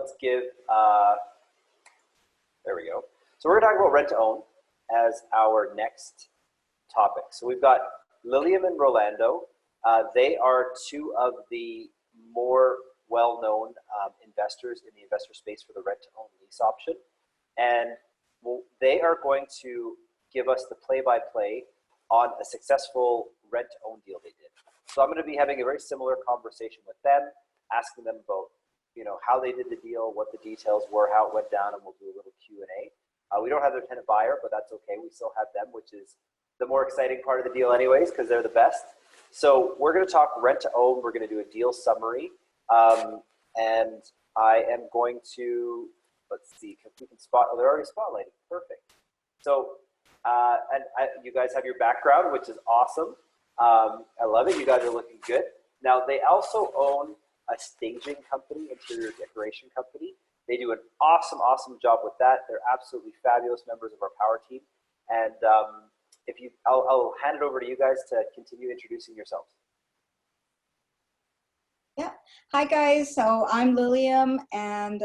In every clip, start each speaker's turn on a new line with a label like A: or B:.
A: let's give, there we go. So we're going to talk about rent to own as our next topic. So we've got Liliam and Rolando. They are two of the more well-known investors in the investor space for the rent-to-own lease option. And they are going to give us the play-by-play on a successful rent-to-own deal they did. So I'm going to be having a very similar conversation with them, asking them about, how they did the deal, what the details were, how it went down, and we'll do a little Q&A. We don't have their tenant buyer, but that's okay. We still have them, which is the more exciting part of the deal anyways, because they're the best. So we're going to talk rent to own. We're going to do a deal summary. And I am going to, let's see if we can spot, oh, they're already spotlighting. Perfect. So, you guys have your background, which is awesome. I love it. You guys are looking good. Now, they also own a staging company, interior decoration company. They do an awesome, awesome job with that. They're absolutely fabulous members of our power team. And I'll hand it over to you guys to continue introducing yourselves.
B: Yeah. Hi, guys. So I'm Liliam, and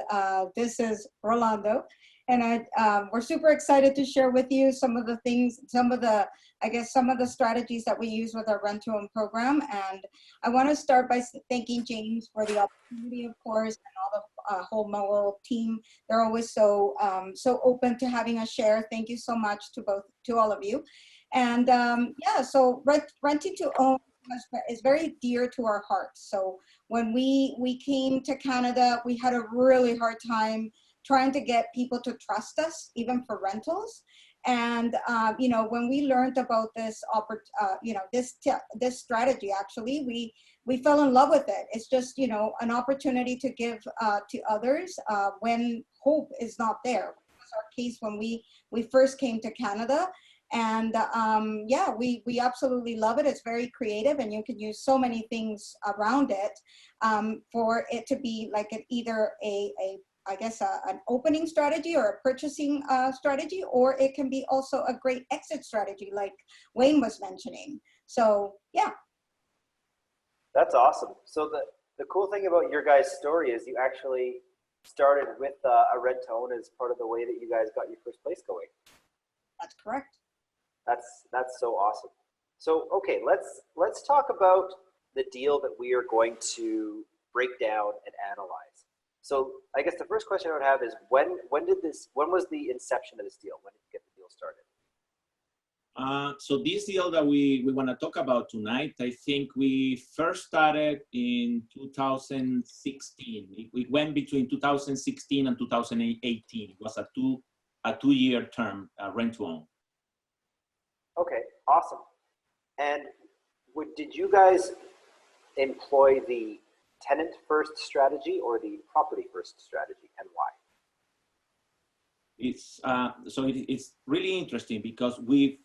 B: this is Rolando. And we're super excited to share with you some of the things, some of the strategies that we use with our rent-to-own program. And I want to start by thanking James for the opportunity, of course, and all the whole Mogul team. They're always so open to having us share. Thank you so much to all of you. And yeah, so renting to own is very dear to our hearts. So when we came to Canada, we had a really hard time trying to get people to trust us, even for rentals. And when we learned about this, this strategy, actually, we fell in love with it. It's just an opportunity to give to others when hope is not there. That was our case when we first came to Canada. And yeah, we absolutely love it. It's very creative, and you can use so many things around it for it to be like either an opening strategy or a purchasing strategy, or it can be also a great exit strategy like Wayne was mentioning. So yeah.
A: That's awesome. So the cool thing about your guys' story is you actually started with a rent to own as part of the way that you guys got your first place going.
B: That's correct.
A: That's so awesome. So okay, let's talk about the deal that we are going to break down and analyze. So I guess the first question I would have is when was the inception of this deal? When did you get the deal started?
C: So this deal that we want to talk about tonight, I think we first started in 2016. It went between 2016 and 2018. It was a two-year term rent to own.
A: Okay, awesome. And did you guys employ the tenant first strategy or the property first strategy, and why?
C: It's really interesting because we've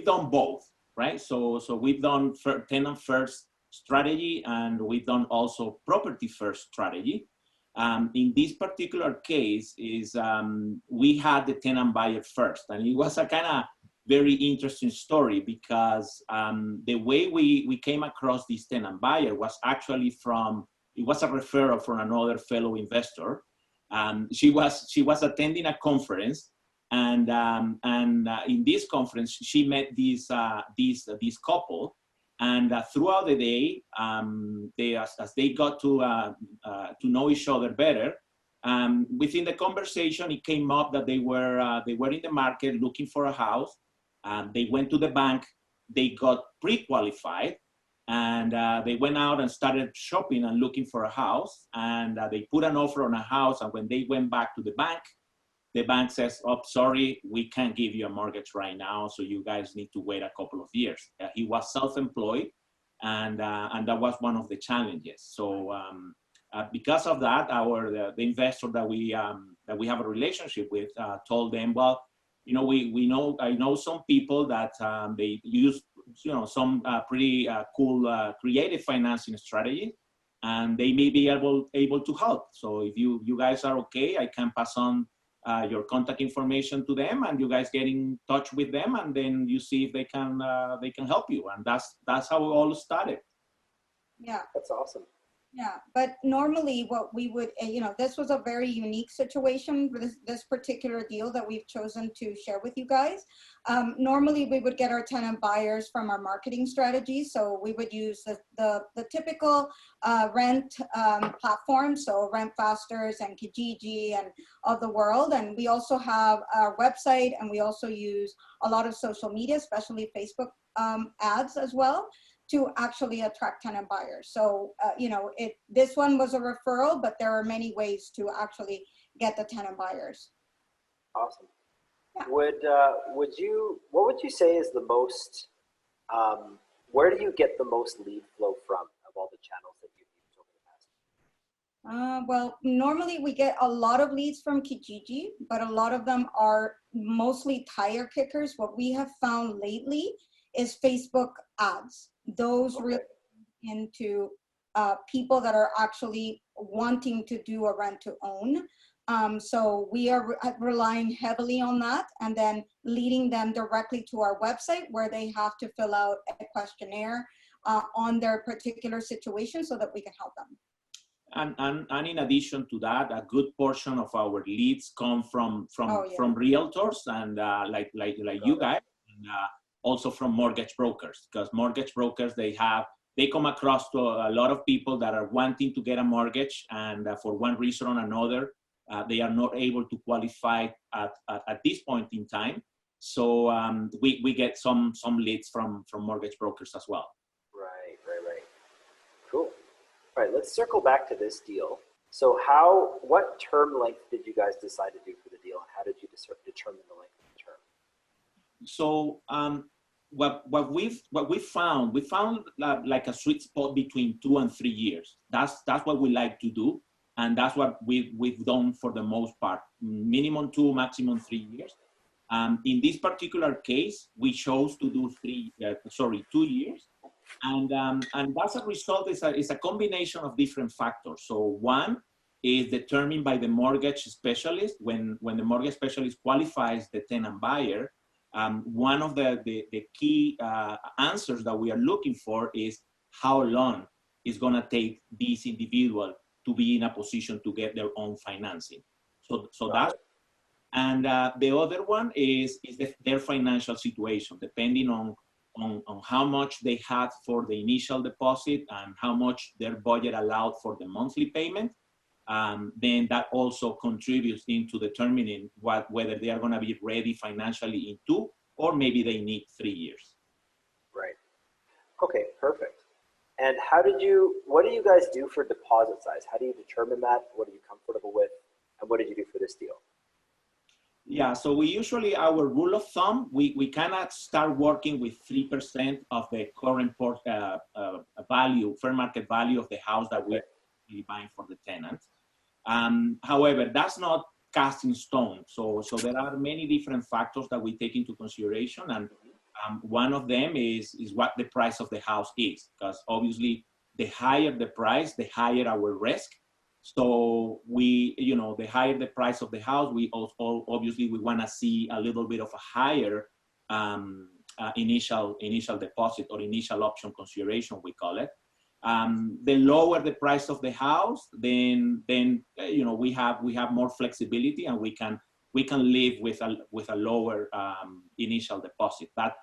C: done both, right? So we've done tenant first strategy, and we've done also property first strategy. In this particular case, we had the tenant buyer first, and it was a kind of very interesting story because the way we came across this tenant buyer was actually it was a referral from another fellow investor. She was attending a conference, and in this conference she met this couple, and throughout the day, as they got to know each other better, within the conversation it came up that they were in the market looking for a house. They went to the bank, they got pre-qualified, and they went out and started shopping and looking for a house, and they put an offer on a house, and when they went back to the bank says, oh, sorry, we can't give you a mortgage right now, so you guys need to wait a couple of years. He was self-employed, and that was one of the challenges. So because of that, the investor that we have a relationship with told them, well, I know some people that they use some pretty cool creative financing strategy, and they may be able to help. So if you guys are okay, I can pass on your contact information to them, and you guys get in touch with them, and then you see if they can help you. And that's how it all started.
B: Yeah,
A: that's awesome.
B: Yeah, but normally what we would, this was a very unique situation for this particular deal that we've chosen to share with you guys. Normally we would get our tenant buyers from our marketing strategy. So we would use the typical rent platforms, so Rent Fasters and Kijiji and of the world. And we also have our website, and we also use a lot of social media, especially Facebook ads as well, to actually attract tenant buyers. So, this one was a referral, but there are many ways to actually get the tenant buyers.
A: Awesome.
B: Yeah.
A: What would you say is the most, where do you get the most lead flow from of all the channels that you've used over the past?
B: Well, normally we get a lot of leads from Kijiji, but a lot of them are mostly tire kickers. What we have found lately is Facebook ads. Those really into people that are actually wanting to do a rent to own. So we are relying heavily on that, and then leading them directly to our website, where they have to fill out a questionnaire on their particular situation so that we can help them.
C: And in addition to that, a good portion of our leads come from realtors and like you guys, and also from mortgage brokers, because mortgage brokers, they come across to a lot of people that are wanting to get a mortgage, and for one reason or another, they are not able to qualify at this point in time. So we get some leads from mortgage brokers as well.
A: Right. Cool. All right, let's circle back to this deal. So what term length did you guys decide to do for the deal, and how did you determine the length of the term?
C: So what we found like a sweet spot between 2 and 3 years. That's what we like to do, and that's what we've done for the most part. Minimum 2, maximum 3 years. In this particular case, we chose to do 2 years, and that's a result. Is a combination of different factors. So one is determined by the mortgage specialist. When the mortgage specialist qualifies the tenant buyer, one of the key answers that we are looking for is how long it's going to take this individual to be in a position to get their own financing. So that's, and the other one is their financial situation, depending on how much they had for the initial deposit and how much their budget allowed for the monthly payment. Then that also contributes into determining whether they are going to be ready financially in 2, or maybe they need 3 years.
A: Right. Okay, perfect. And what do you guys do for deposit size? How do you determine that? What are you comfortable with? And what did you do for this deal?
C: Yeah, so we usually, our rule of thumb, we cannot start working with 3% of the current value, fair market value of the house that we're buying for the tenant. However, that's not cast in stone. So there are many different factors that we take into consideration, and one of them is what the price of the house is, because obviously the higher the price, the higher our risk. So the higher the price of the house, we also obviously we want to see a little bit of a higher initial deposit, or initial option consideration, we call it. The lower the price of the house, then we have more flexibility, and we can live with a lower initial deposit. But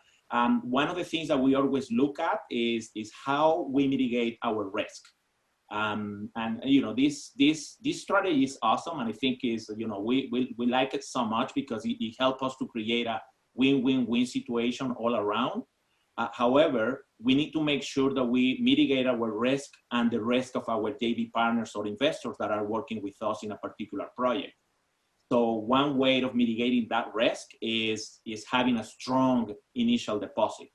C: one of the things that we always look at is how we mitigate our risk. And this strategy is awesome, and I think we like it so much because it helps us to create a win-win-win situation all around. However, we need to make sure that we mitigate our risk and the risk of our JV partners or investors that are working with us in a particular project. So one way of mitigating that risk is having a strong initial deposit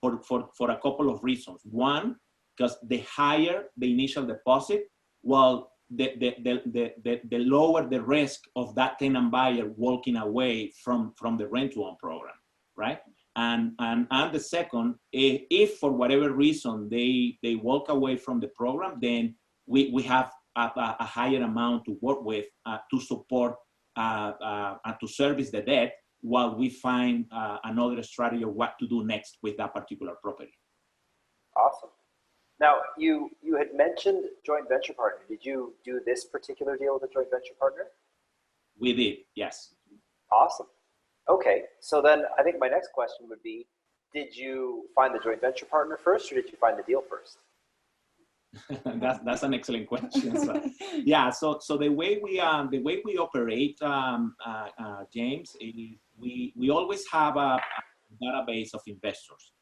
C: for a couple of reasons. One, because the higher the initial deposit, well, the lower the risk of that tenant buyer walking away from the rent-to-own program, right? And the second, if for whatever reason they walk away from the program, then we have a higher amount to work with to support and to service the debt while we find another strategy of what to do next with that particular property.
A: Awesome. Now, you had mentioned joint venture partner. Did you do this particular deal with a joint venture partner?
C: We did, yes.
A: Awesome. Okay, so then I think my next question would be, did you find the joint venture partner first, or did you find the deal first?
C: That's an excellent question. So, yeah, so the way we operate, James, is we always have a database of investors.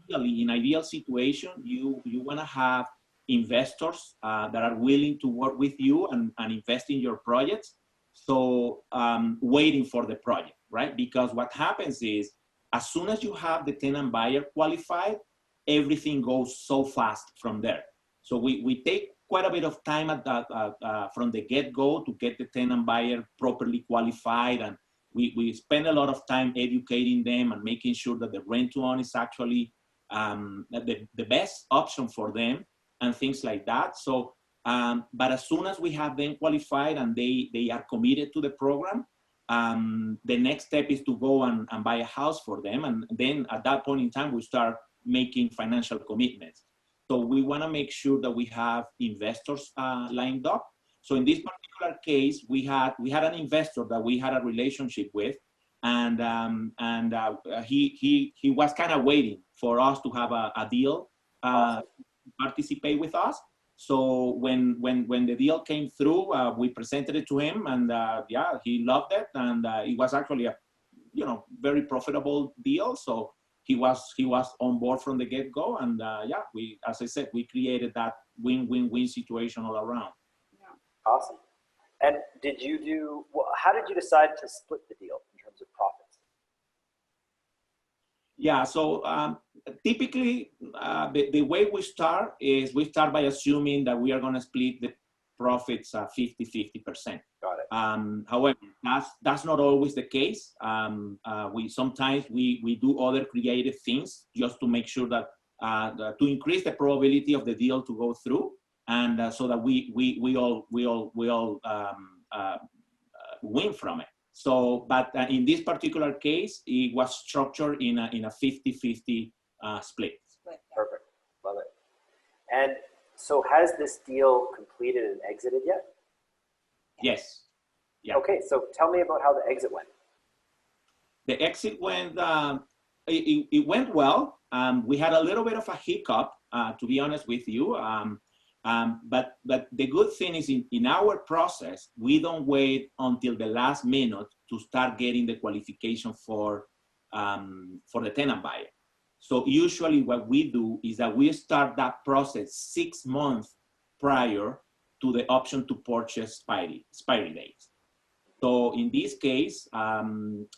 C: In ideal situation, you want to have investors that are willing to work with you and invest in your projects. So waiting for the project, right? Because what happens is, as soon as you have the tenant buyer qualified, everything goes so fast from there. So we take quite a bit of time at that, from the get-go to get the tenant buyer properly qualified, and we spend a lot of time educating them and making sure that the rent-to-own is actually the best option for them and things like that. So, but as soon as we have them qualified and they are committed to the program, the next step is to go and buy a house for them. And then at that point in time, we start making financial commitments. So we want to make sure that we have investors lined up. So in this particular case, we had an investor that we had a relationship with, and he was kind of waiting for us to have a deal participate with us. So when the deal came through, we presented it to him, and yeah, he loved it, and it was actually a very profitable deal. So he was on board from the get-go, and yeah, as I said, we created that win-win-win situation all around.
A: Yeah. Awesome. And how did you decide to split the deal in terms of profits? Yeah,
C: so typically the way we start is we start by assuming that we are going to split the profits 50-50%.
A: Got it.
C: However, that's not always the case. Sometimes we do other creative things just to make sure that to increase the probability of the deal to go through, and so that we all win from it. So, but in this particular case, it was structured in a 50-50 split.
A: Perfect, love it. And so, has this deal completed and exited yet?
C: Yes. Yeah.
A: Okay, so tell me about how the exit went.
C: The exit went. It went well. We had a little bit of a hiccup, to be honest with you. But the good thing is in our process, we don't wait until the last minute to start getting the qualification for the tenant buyer. So usually what we do is that we start that process 6 months prior to the option to purchase expiry dates. So in this case,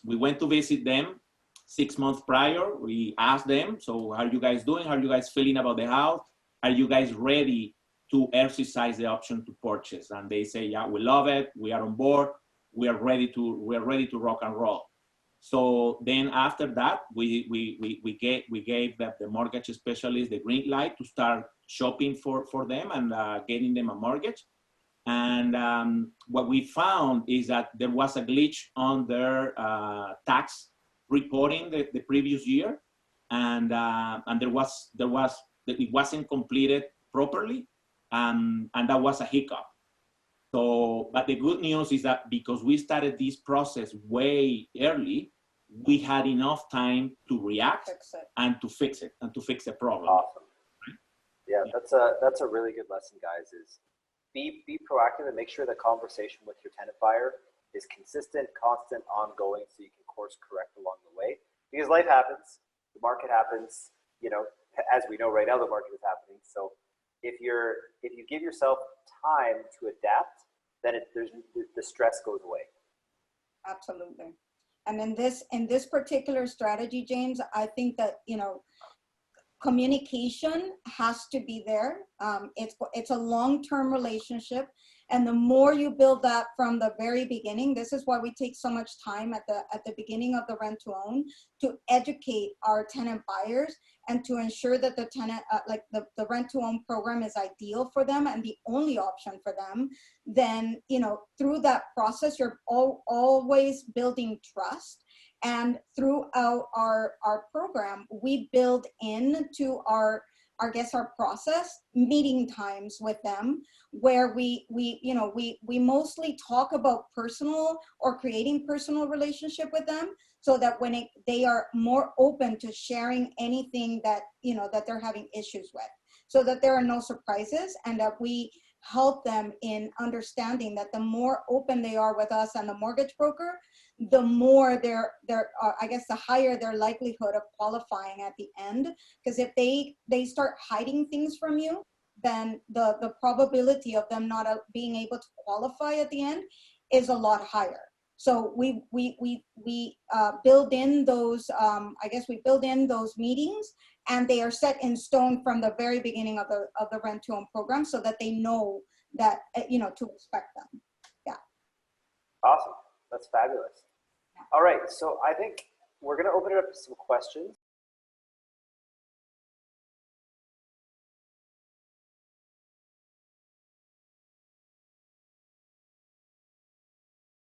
C: we went to visit them 6 months prior. We asked them, so how are you guys doing? How are you guys feeling about the house? Are you guys ready to exercise the option to purchase? And they say, yeah, we love it. We are on board. We are ready to rock and roll. So then after that, we gave the mortgage specialist the green light to start shopping for them and getting them a mortgage. And what we found is that there was a glitch on their tax reporting the previous year, and it wasn't completed properly, and that was a hiccup. So, but the good news is that because we started this process way early, we had enough time to react and to fix it and to fix the problem.
A: Awesome. Yeah, that's a really good lesson, guys. Is be proactive and make sure the conversation with your tenant buyer is consistent, constant, ongoing, so you can course correct along the way. Because life happens, the market happens. As we know right now, the market is happening. So if you give yourself time to adapt, then the stress goes away.
B: Absolutely. And in this particular strategy, James, I think that communication has to be there. It's a long-term relationship, and the more you build that from the very beginning, this is why we take so much time at the beginning of the rent to own to educate our tenant buyers and to ensure that the tenant the rent to own program is ideal for them and the only option for them. Then through that process, you're always building trust. And throughout our program, we build into our I guess our process meeting times with them, where we mostly talk about personal or creating personal relationship with them, so that when they are more open to sharing anything that that they're having issues with, so that there are no surprises, and that we help them in understanding that the more open they are with us and the mortgage broker, the more I guess the higher their likelihood of qualifying at the end. Because if they start hiding things from you, then the probability of them not being able to qualify at the end is a lot higher. So we build in those, I guess we build in those meetings, and they are set in stone from the very beginning of the rent to own program, so that they know that, to expect them. Yeah.
A: Awesome. That's fabulous. All right. So I think we're going to open it up to some questions.